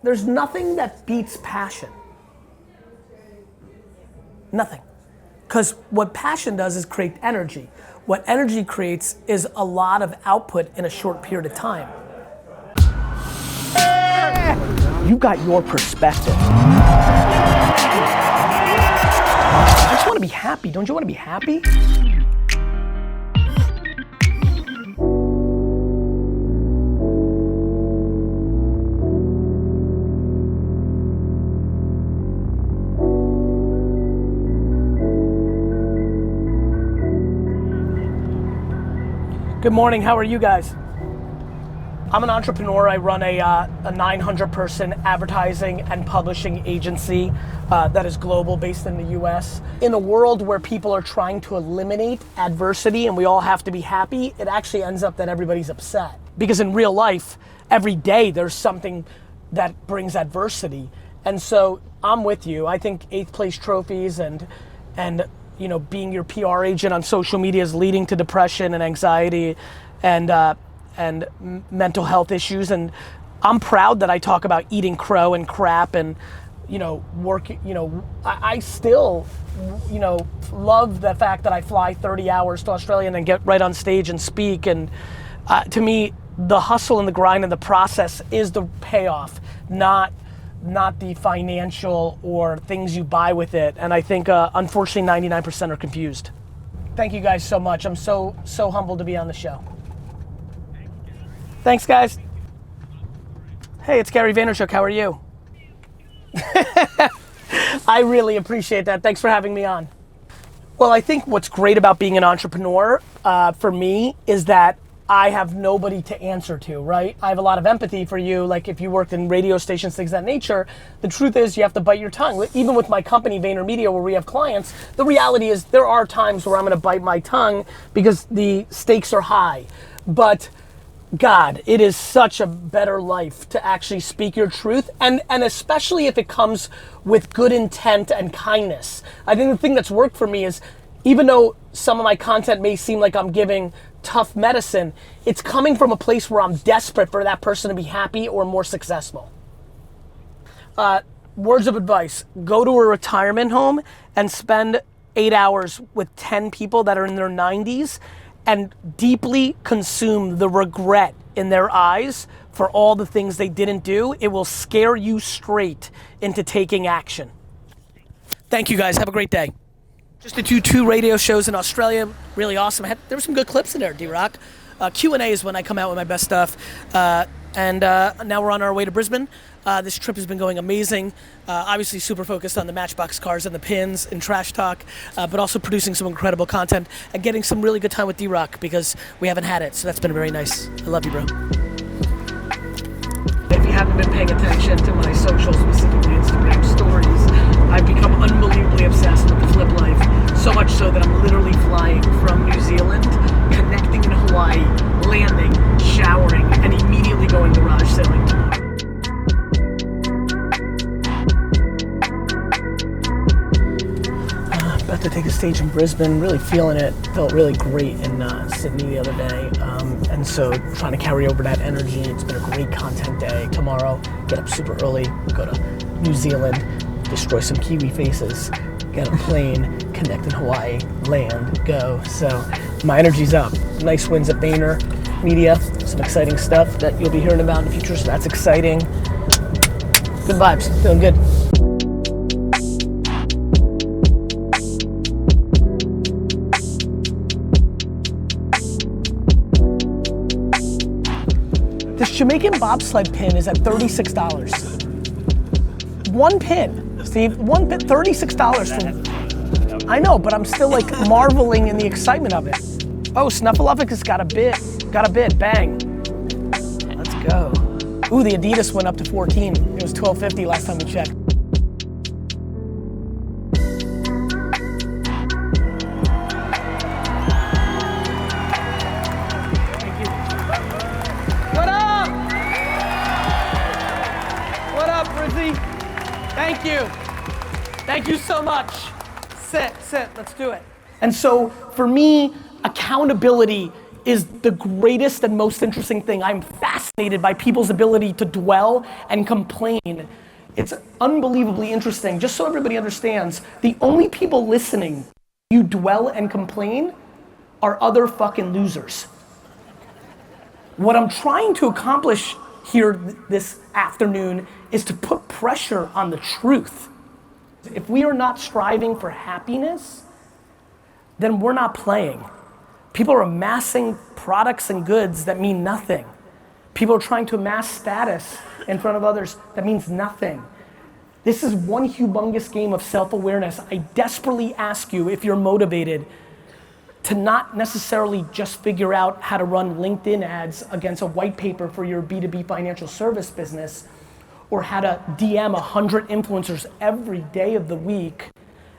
There's nothing that beats passion. Nothing. Because what passion does is create energy. What energy creates is a lot of output in a short period of time. You got your perspective. I just want to be happy. Don't you want to be happy? Good morning, how are you guys? I'm an entrepreneur. I run a 900-person advertising and publishing agency that is global, based in the US. In a world where people are trying to eliminate adversity and we all have to be happy, it actually ends up that everybody's upset. Because in real life, every day there's something that brings adversity. And so I'm with you. I think 8th place trophies and you know, being your PR agent on social media is leading to depression and anxiety and mental health issues. And I'm proud that I talk about eating crow and crap and, you know, working, you know, I still, you know, love the fact that I fly 30 hours to Australia and then get right on stage and speak. And to me, the hustle and the grind and the process is the payoff, not the financial or things you buy with it. And I think unfortunately 99% are confused. Thank you guys so much. I'm so humbled to be on the show. Thanks guys. Hey, it's Gary Vaynerchuk, how are you? I really appreciate that. Thanks for having me on. Well, I think what's great about being an entrepreneur for me is that I have nobody to answer to, right? I have a lot of empathy for you, like if you worked in radio stations, things of that nature. The truth is you have to bite your tongue. Even with my company, VaynerMedia, where we have clients, the reality is there are times where I'm gonna bite my tongue because the stakes are high. But God, it is such a better life to actually speak your truth, and especially if it comes with good intent and kindness. I think the thing that's worked for me is, even though some of my content may seem like I'm giving tough medicine, it's coming from a place where I'm desperate for that person to be happy or more successful. Words of advice: go to a retirement home and spend 8 hours with 10 people that are in their 90s and deeply consume the regret in their eyes for all the things they didn't do. It will scare you straight into taking action. Thank you guys, have a great day. Just did two radio shows in Australia, really awesome. There were some good clips in there, D-Rock. Q&A is when I come out with my best stuff. And now we're on our way to Brisbane. This trip has been going amazing. Obviously super focused on the Matchbox cars and the pins and trash talk, but also producing some incredible content and getting some really good time with D-Rock because we haven't had it, so that's been very nice. I love you, bro. If you haven't been paying attention to my socials, specifically Instagram stories, I've become unbelievably obsessed with the flip life, so much so that I'm literally flying from New Zealand, connecting in Hawaii, landing, showering, and immediately going garage sailing tomorrow. About to take a stage in Brisbane, really feeling it. Felt really great in Sydney the other day. And so trying to carry over that energy. It's been a great content day. Tomorrow, get up super early, go to New Zealand, destroy some Kiwi faces, get a plane, connect in Hawaii, land, go. So my energy's up. Nice wins at VaynerMedia, some exciting stuff that you'll be hearing about in the future, so that's exciting. Good vibes, feeling good. This Jamaican bobsled pin is at $36. One pin, Steve, one pin, $36 for, I know, but I'm still like marveling in the excitement of it. Oh, Snuffleupagus got a bid, bang. Let's go. Ooh, the Adidas went up to 14. It was $12.50 last time we checked. Thank you. Thank you so much. Sit, let's do it. And so for me, accountability is the greatest and most interesting thing. I'm fascinated by people's ability to dwell and complain. It's unbelievably interesting. Just so everybody understands, the only people listening you dwell and complain are other fucking losers. What I'm trying to accomplish here this afternoon is to put pressure on the truth. If we are not striving for happiness, then we're not playing. People are amassing products and goods that mean nothing. People are trying to amass status in front of others that means nothing. This is one humongous game of self-awareness. I desperately ask you, if you're motivated, to not necessarily just figure out how to run LinkedIn ads against a white paper for your B2B financial service business, or how to DM 100 influencers every day of the week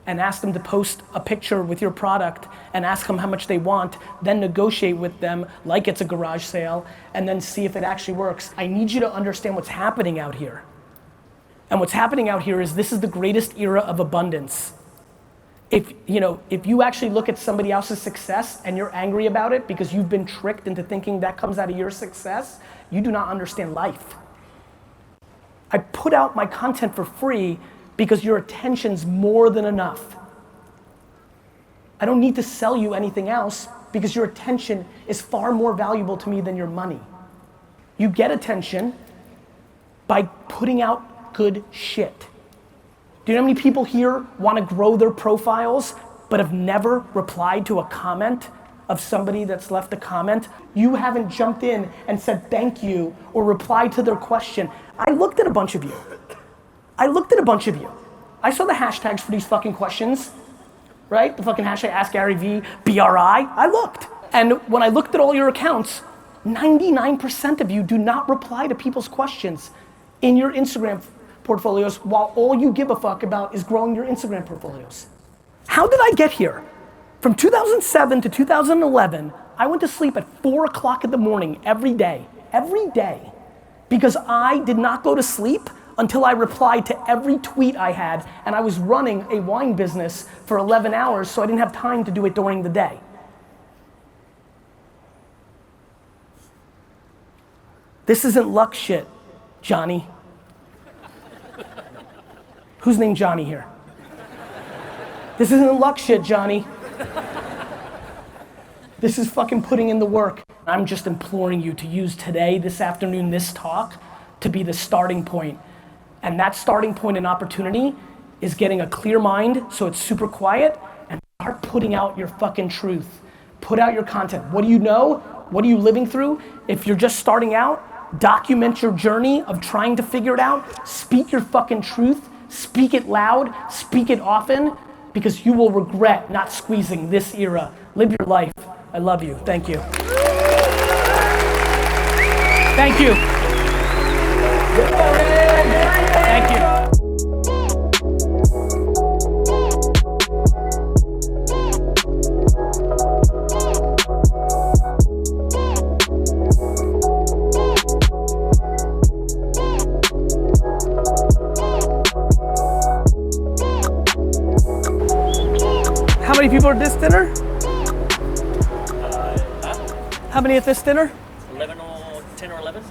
and ask them to post a picture with your product and ask them how much they want, then negotiate with them like it's a garage sale, and then see if it actually works. I need you to understand what's happening out here. And what's happening out here is this is the greatest era of abundance. If you actually look at somebody else's success and you're angry about it because you've been tricked into thinking that comes out of your success, you do not understand life. I put out my content for free because your attention's more than enough. I don't need to sell you anything else because your attention is far more valuable to me than your money. You get attention by putting out good shit. Do you know how many people here want to grow their profiles but have never replied to a comment of somebody that's left a comment? You haven't jumped in and said thank you or replied to their question. I looked at a bunch of you. I saw the hashtags for these fucking questions, right? The fucking hashtag AskGaryVee, BRI. I looked. And when I looked at all your accounts, 99% of you do not reply to people's questions in your Instagram portfolios, while all you give a fuck about is growing your Instagram portfolios. How did I get here? From 2007 to 2011, I went to sleep at 4 o'clock in the morning every day, because I did not go to sleep until I replied to every tweet I had, and I was running a wine business for 11 hours, so I didn't have time to do it during the day. This isn't luck shit, Johnny. Who's named Johnny here? This isn't luck shit, Johnny. This is fucking putting in the work. I'm just imploring you to use today, this afternoon, this talk, to be the starting point. And that starting point and opportunity is getting a clear mind, so it's super quiet, and start putting out your fucking truth. Put out your content. What do you know? What are you living through? If you're just starting out, document your journey of trying to figure it out. Speak your fucking truth. Speak it loud, speak it often, because you will regret not squeezing this era. Live your life. I love you. Thank you. Thank you. Thank you. How many people are at this dinner? How many at this dinner? 11 or 10 or 11.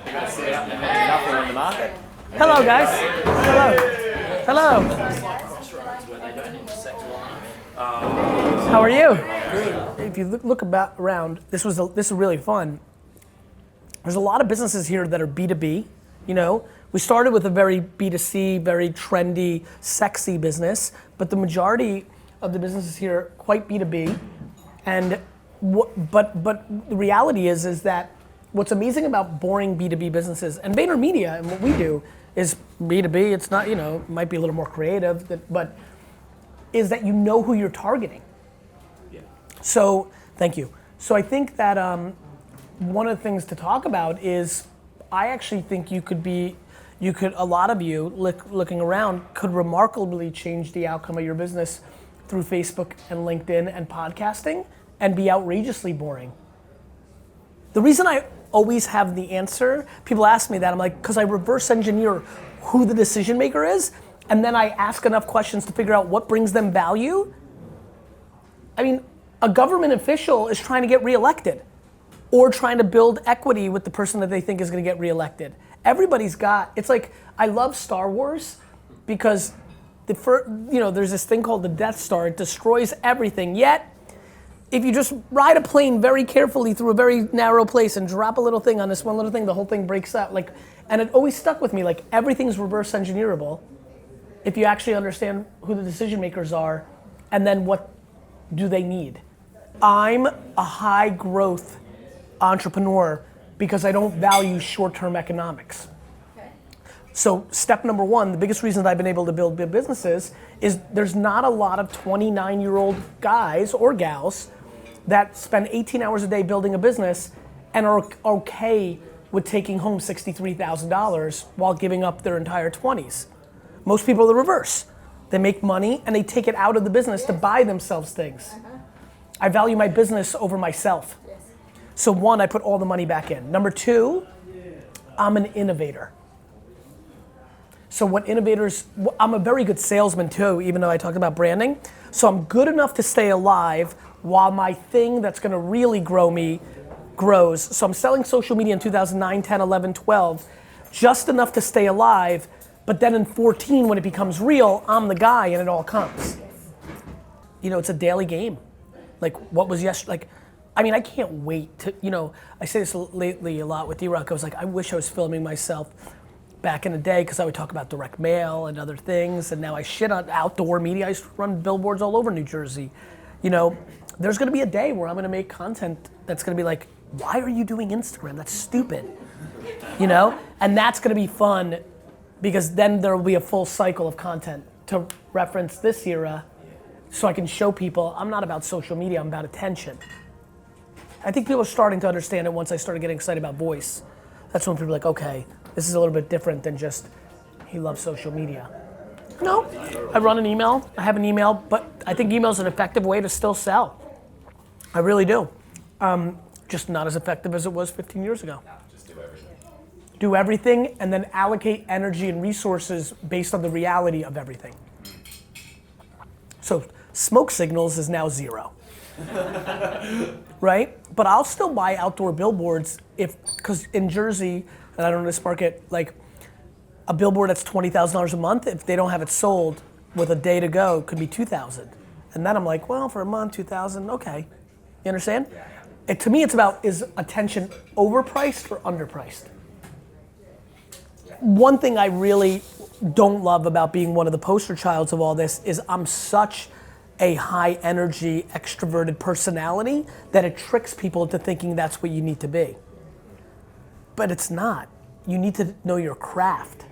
Nothing on the market. Hello, guys. Hello. How are you? If you look around, this is really fun. There's a lot of businesses here that are B2B. We started with a very B2C, very trendy, sexy business, but the majority of the businesses here are quite B2B. And but the reality is that what's amazing about boring B2B businesses, and VaynerMedia and what we do is B2B. It's not, might be a little more creative, but is that you know who you're targeting. Yeah. So thank you. So I think that one of the things to talk about is I actually think a lot of you looking around could remarkably change the outcome of your business through Facebook and LinkedIn and podcasting and be outrageously boring. The reason I always have the answer, people ask me that, I'm like, because I reverse engineer who the decision maker is, and then I ask enough questions to figure out what brings them value, I mean, a government official is trying to get reelected or trying to build equity with the person that they think is gonna get reelected. Everybody's got, it's like, I love Star Wars because there's this thing called the Death Star. It destroys everything, yet if you just ride a plane very carefully through a very narrow place and drop a little thing on this one little thing, the whole thing breaks out. Like, and it always stuck with me, like everything's reverse engineerable if you actually understand who the decision makers are and then what do they need. I'm a high growth entrepreneur because I don't value short-term economics. So step number one, the biggest reason that I've been able to build big businesses is there's not a lot of 29-year-old guys or gals that spend 18 hours a day building a business and are okay with taking home $63,000 while giving up their entire 20s. Most people are the reverse. They make money and they take it out of the business to buy themselves things. I value my business over myself. So one, I put all the money back in. Number two, I'm an innovator. So what innovators, I'm a very good salesman too, even though I talked about branding. So I'm good enough to stay alive while my thing that's gonna really grow me grows. So I'm selling social media in 2009, 10, 11, 12, just enough to stay alive, but then in 14, when it becomes real, I'm the guy and it all comes. You know, it's a daily game. Like what was yesterday, like, I mean, I can't wait to, I say this lately a lot with D-Rock. I was like, I wish I was filming myself back in the day because I would talk about direct mail and other things, and now I shit on outdoor media. I used to run billboards all over New Jersey. There's gonna be a day where I'm gonna make content that's gonna be like, why are you doing Instagram? That's stupid. And that's gonna be fun because then there will be a full cycle of content to reference this era so I can show people I'm not about social media, I'm about attention. I think people are starting to understand it once I started getting excited about voice. That's when people are like, okay, this is a little bit different than just, he loves social media. No, I run an email, I have an email, but I think email is an effective way to still sell. I really do. Just not as effective as it was 15 years ago. Just do everything. Do everything and then allocate energy and resources based on the reality of everything. So smoke signals is now 0. Right? But I'll still buy outdoor billboards because in Jersey, and I don't know this market, like a billboard that's $20,000 a month, if they don't have it sold with a day to go, could be $2,000. And then I'm like, well, for a month, $2,000, okay. You understand? To me, it's about, is attention overpriced or underpriced? One thing I really don't love about being one of the poster childs of all this is I'm such a high energy, extroverted personality that it tricks people into thinking that's what you need to be. But it's not. You need to know your craft.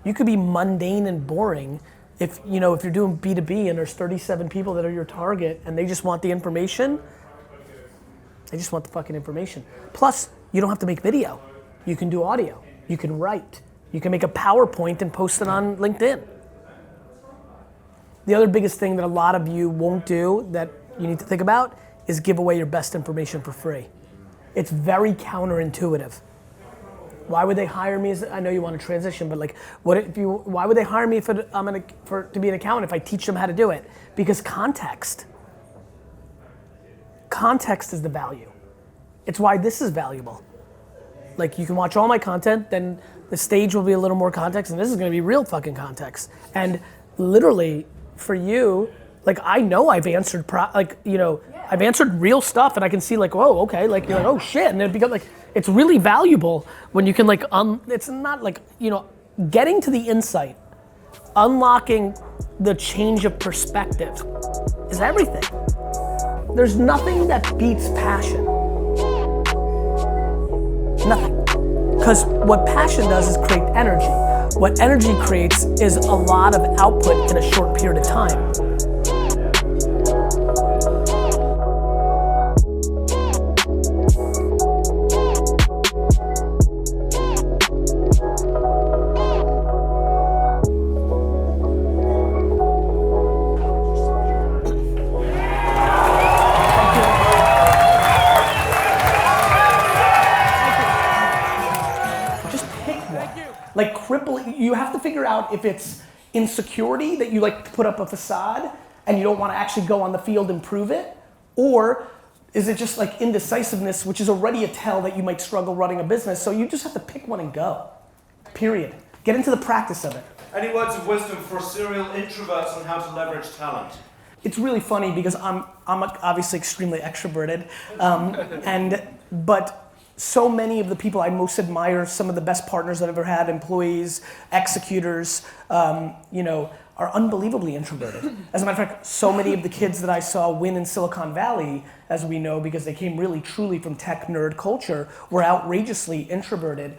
You could be mundane and boring if you're doing B2B and there's 37 people that are your target and they just want the information. They just want the fucking information. Plus, you don't have to make video. You can do audio. You can write. You can make a PowerPoint and post it on LinkedIn. The other biggest thing that a lot of you won't do that you need to think about is give away your best information for free. It's very counterintuitive. Why would they hire me I know you want to transition, but like, why would they hire me to be an accountant if I teach them how to do it? Because context is the value. It's why this is valuable. Like you can watch all my content, then the stage will be a little more context, and this is gonna be real fucking context. And literally, for you, like I know I've answered, I've answered real stuff, and I can see like, whoa, okay, like you're like, oh shit, and it becomes like, it's really valuable when you can like, it's not like, getting to the insight, unlocking the change of perspective is everything. There's nothing that beats passion. Nothing. Because what passion does is create energy. What energy creates is a lot of output in a short period of time. Like you have to figure out if it's insecurity that you like to put up a facade and you don't want to actually go on the field and prove it? Or is it just like indecisiveness, which is already a tell that you might struggle running a business, so you just have to pick one and go, period. Get into the practice of it. Any words of wisdom for serial introverts on how to leverage talent? It's really funny because I'm obviously extremely extroverted, but so many of the people I most admire, some of the best partners I've ever had, employees, executors, are unbelievably introverted. As a matter of fact, so many of the kids that I saw win in Silicon Valley, as we know, because they came really truly from tech nerd culture, were outrageously introverted.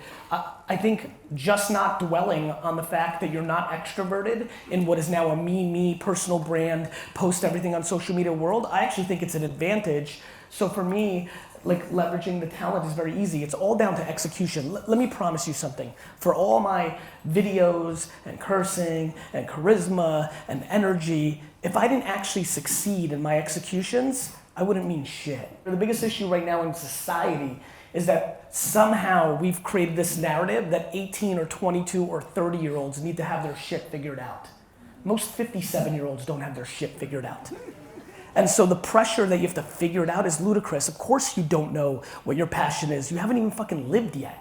I think just not dwelling on the fact that you're not extroverted in what is now a me, personal brand, post everything on social media world, I actually think it's an advantage. So for me, like leveraging the talent is very easy. It's all down to execution. Let me promise you something. For all my videos and cursing and charisma and energy, if I didn't actually succeed in my executions, I wouldn't mean shit. The biggest issue right now in society is that somehow we've created this narrative that 18 or 22 or 30-year-olds need to have their shit figured out. Most 57-year-olds don't have their shit figured out. And so the pressure that you have to figure it out is ludicrous. Of course you don't know what your passion is. You haven't even fucking lived yet.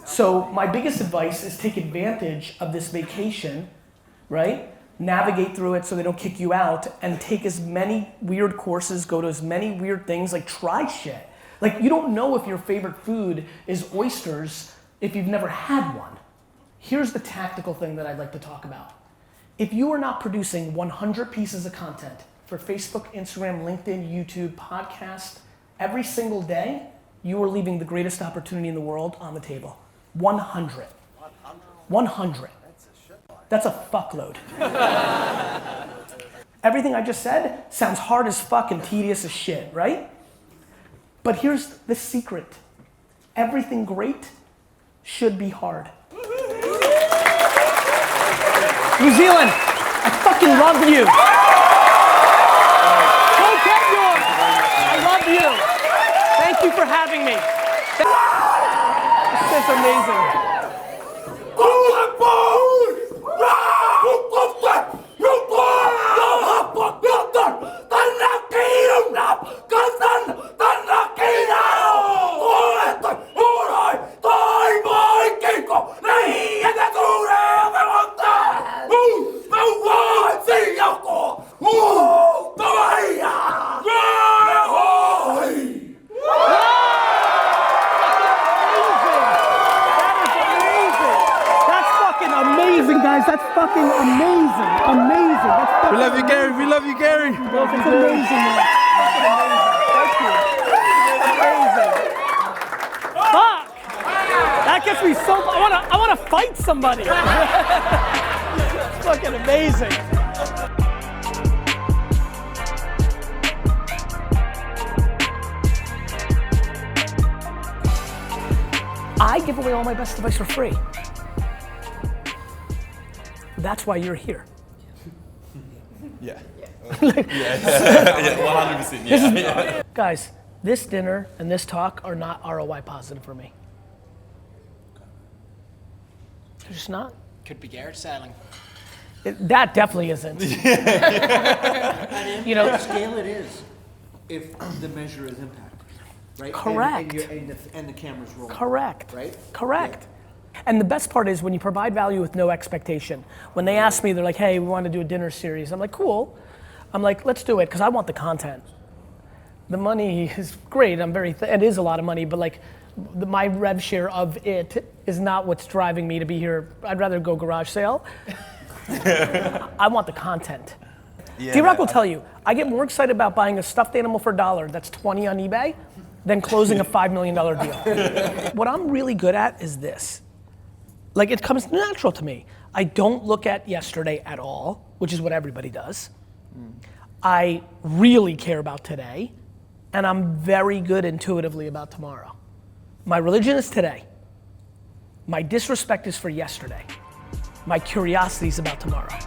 So my biggest advice is take advantage of this vacation, right? Navigate through it so they don't kick you out, and take as many weird courses, go to as many weird things, like try shit. Like you don't know if your favorite food is oysters if you've never had one. Here's the tactical thing that I'd like to talk about. If you are not producing 100 pieces of content for Facebook, Instagram, LinkedIn, YouTube, podcast, every single day, you are leaving the greatest opportunity in the world on the table. 100. 100. That's a fuckload. Everything I just said sounds hard as fuck and tedious as shit, right? But here's the secret. Everything great should be hard. New Zealand, I fucking love you. Thank you for having me. This is amazing. That's fucking amazing. Amazing. That's fucking we love you, Gary. We love you, Gary. That's amazing, man. That's amazing. Thank you. Amazing. Fuck. That gets me so. I wanna fight somebody. It's fucking amazing. I give away all my best advice for free. That's why you're here. Yeah. Yeah, 100%. Yeah. Guys, this dinner and this talk are not ROI positive for me. They're just not. Could be Garrett selling. That definitely isn't. You know, Scale it is, if the measure is impact, right? Correct. And the camera's rolling. Correct. Right? Correct. Yeah. And the best part is when you provide value with no expectation. When they ask me, they're like, hey, we want to do a dinner series. I'm like, cool. I'm like, let's do it, because I want the content. The money is great. It is a lot of money, but like my rev share of it is not what's driving me to be here. I'd rather go garage sale. I want the content. Yeah, D-Rock will tell you, I get more excited about buying a stuffed animal for $1 that's 20 on eBay than closing a $5 million deal. What I'm really good at is this. Like, it comes natural to me. I don't look at yesterday at all, which is what everybody does. I really care about today, and I'm very good intuitively about tomorrow. My religion is today. My disrespect is for yesterday. My curiosity is about tomorrow.